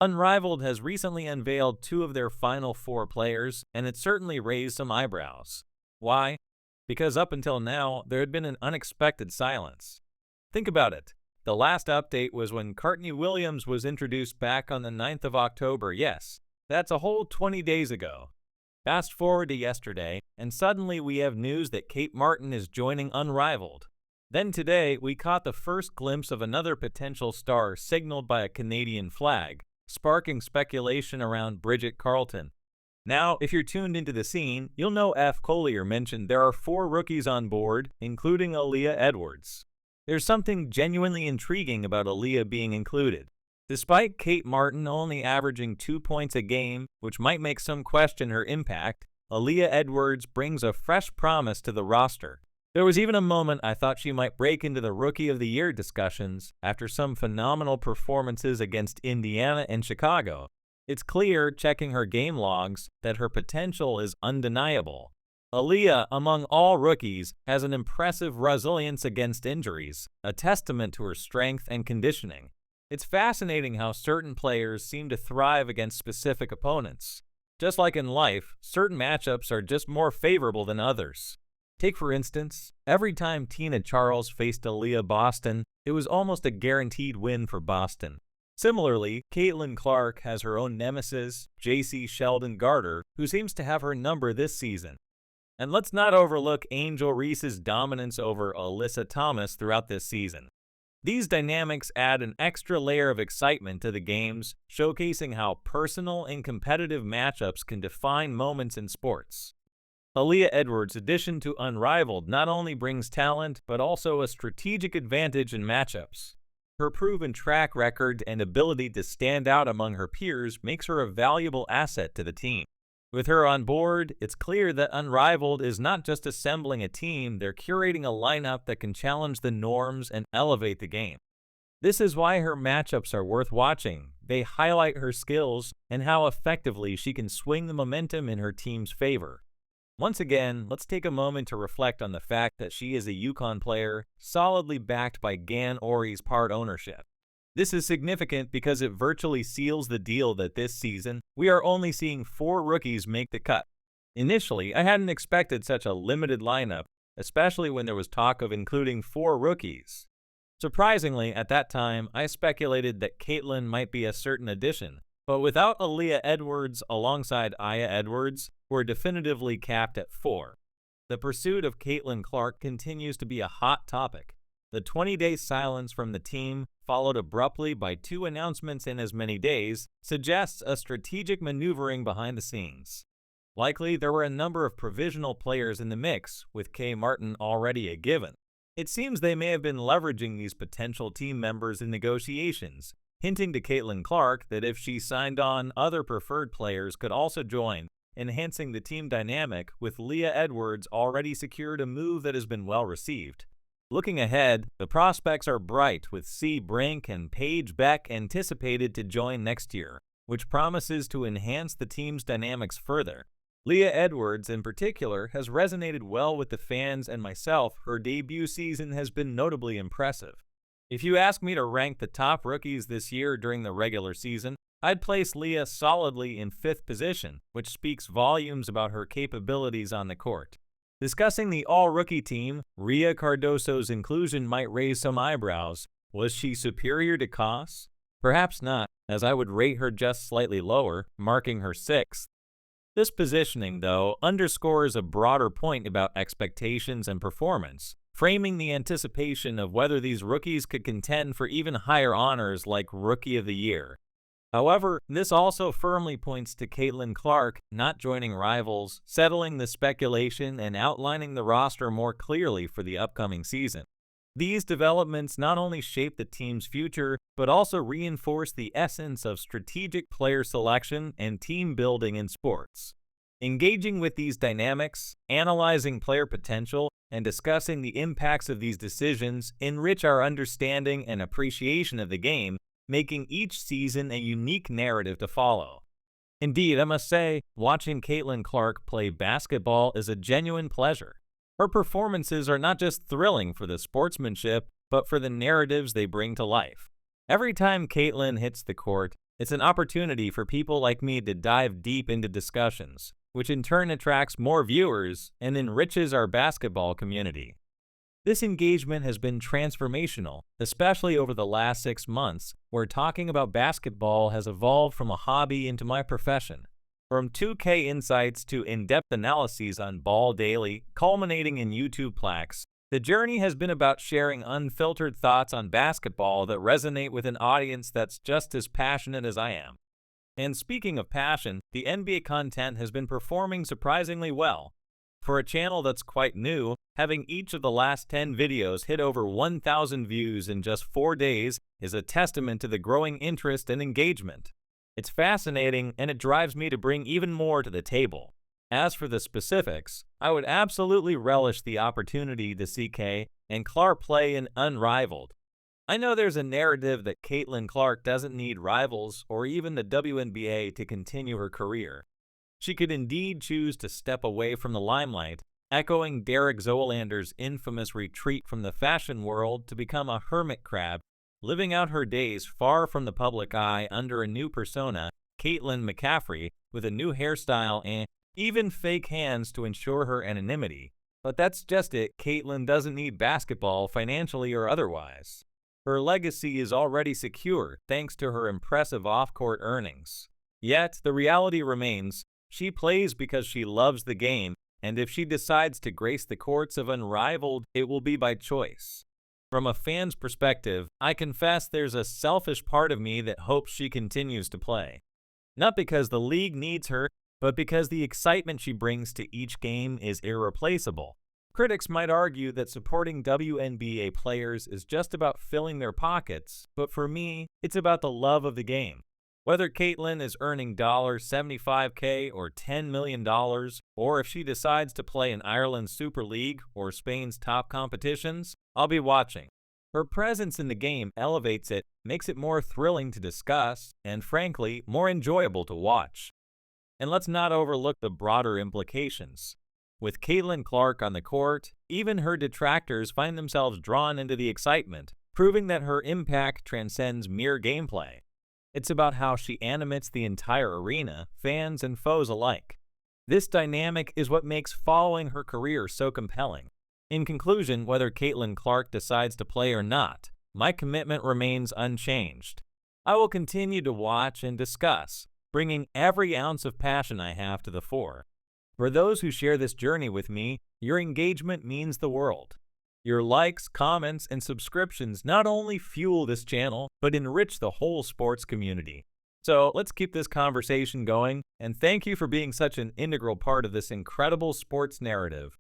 Unrivaled has recently unveiled two of their final four players, and it certainly raised some eyebrows. Why? Because up until now, there had been an unexpected silence. Think about it. The last update was when Courtney Williams was introduced back on the 9th of October. Yes, that's a whole 20 days ago. Fast forward to yesterday, and suddenly we have news that Kate Martin is joining Unrivaled. Then today, we caught the first glimpse of another potential star signaled by a Canadian flag, sparking speculation around Bridget Carlton. Now, if you're tuned into the scene, you'll know F. Collier mentioned there are 4 rookies on board, including Aaliyah Edwards. There's something genuinely intriguing about Aaliyah being included. Despite Kate Martin only averaging 2 points a game, which might make some question her impact, Aaliyah Edwards brings a fresh promise to the roster. There was even a moment I thought she might break into the Rookie of the Year discussions after some phenomenal performances against Indiana and Chicago. It's clear, checking her game logs, that her potential is undeniable. Aaliyah, among all rookies, has an impressive resilience against injuries, a testament to her strength and conditioning. It's fascinating how certain players seem to thrive against specific opponents. Just like in life, certain matchups are just more favorable than others. Take for instance, every time Tina Charles faced Aaliyah Boston, it was almost a guaranteed win for Boston. Similarly, Caitlin Clark has her own nemesis, J.C. Sheldon Garter, who seems to have her number this season. And let's not overlook Angel Reese's dominance over Alyssa Thomas throughout this season. These dynamics add an extra layer of excitement to the games, showcasing how personal and competitive matchups can define moments in sports. Aaliyah Edwards' addition to Unrivaled not only brings talent, but also a strategic advantage in matchups. Her proven track record and ability to stand out among her peers makes her a valuable asset to the team. With her on board, it's clear that Unrivaled is not just assembling a team, they're curating a lineup that can challenge the norms and elevate the game. This is why her matchups are worth watching. They highlight her skills and how effectively she can swing the momentum in her team's favor. Once again, let's take a moment to reflect on the fact that she is a UConn player, solidly backed by Gan Ori's part ownership. This is significant because it virtually seals the deal that this season, we are only seeing 4 rookies make the cut. Initially, I hadn't expected such a limited lineup, especially when there was talk of including 4 rookies. Surprisingly, at that time, I speculated that Caitlin might be a certain addition, but without Aaliyah Edwards alongside Aya Edwards, we're definitively capped at 4. The pursuit of Caitlin Clark continues to be a hot topic. The 20-day silence from the team, followed abruptly by 2 announcements in as many days, suggests a strategic maneuvering behind the scenes. Likely, there were a number of provisional players in the mix, with Kay Martin already a given. It seems they may have been leveraging these potential team members in negotiations, hinting to Caitlin Clark that if she signed on, other preferred players could also join, enhancing the team dynamic, with Leah Edwards already secured a move that has been well received. Looking ahead, the prospects are bright, with C. Brink and Paige Beck anticipated to join next year, which promises to enhance the team's dynamics further. Leah Edwards, in particular, has resonated well with the fans and myself. Her debut season has been notably impressive. If you ask me to rank the top rookies this year during the regular season, I'd place Leah solidly in 5th position, which speaks volumes about her capabilities on the court. Discussing the all-rookie team, Ria Cardoso's inclusion might raise some eyebrows. Was she superior to Koss? Perhaps not, as I would rate her just slightly lower, marking her 6th. This positioning, though, underscores a broader point about expectations and performance, framing the anticipation of whether these rookies could contend for even higher honors like Rookie of the Year. However, this also firmly points to Caitlin Clark not joining rivals, settling the speculation and outlining the roster more clearly for the upcoming season. These developments not only shape the team's future, but also reinforce the essence of strategic player selection and team building in sports. Engaging with these dynamics, analyzing player potential, and discussing the impacts of these decisions enrich our understanding and appreciation of the game, making each season a unique narrative to follow. Indeed, I must say, watching Caitlin Clark play basketball is a genuine pleasure. Her performances are not just thrilling for the sportsmanship, but for the narratives they bring to life. Every time Caitlin hits the court, It's an opportunity for people like me to dive deep into discussions, which in turn attracts more viewers and enriches our basketball community. This engagement has been transformational, especially over the last 6 months, where talking about basketball has evolved from a hobby into my profession. From 2K insights to in-depth analyses on Ball Daily, culminating in YouTube plaques, the journey has been about sharing unfiltered thoughts on basketball that resonate with an audience that's just as passionate as I am. And speaking of passion, the NBA content has been performing surprisingly well. For a channel that's quite new, having each of the last 10 videos hit over 1,000 views in just 4 days is a testament to the growing interest and engagement. It's fascinating, and it drives me to bring even more to the table. As for the specifics, I would absolutely relish the opportunity to see Kay and Clark play in Unrivalled. I know there's a narrative that Caitlin Clark doesn't need rivals or even the WNBA to continue her career. She could indeed choose to step away from the limelight, echoing Derek Zolander's infamous retreat from the fashion world to become a hermit crab, living out her days far from the public eye under a new persona, Caitlin McCaffrey, with a new hairstyle and even fake hands to ensure her anonymity. But that's just it. Caitlin doesn't need basketball financially or otherwise. Her legacy is already secure thanks to her impressive off-court earnings. Yet, the reality remains, she plays because she loves the game, and if she decides to grace the courts of Unrivaled, it will be by choice. From a fan's perspective, I confess there's a selfish part of me that hopes she continues to play. Not because the league needs her, but because the excitement she brings to each game is irreplaceable. Critics might argue that supporting WNBA players is just about filling their pockets, but for me, it's about the love of the game. Whether Caitlin is earning $75K or $10 million, or if she decides to play in Ireland's Super League or Spain's top competitions, I'll be watching. Her presence in the game elevates it, makes it more thrilling to discuss, and frankly, more enjoyable to watch. And let's not overlook the broader implications. With Caitlin Clark on the court, even her detractors find themselves drawn into the excitement, proving that her impact transcends mere gameplay. It's about how she animates the entire arena, fans and foes alike. This dynamic is what makes following her career so compelling. In conclusion, whether Caitlin Clark decides to play or not, my commitment remains unchanged. I will continue to watch and discuss, bringing every ounce of passion I have to the fore. For those who share this journey with me, your engagement means the world. Your likes, comments, and subscriptions not only fuel this channel, but enrich the whole sports community. So let's keep this conversation going, and thank you for being such an integral part of this incredible sports narrative.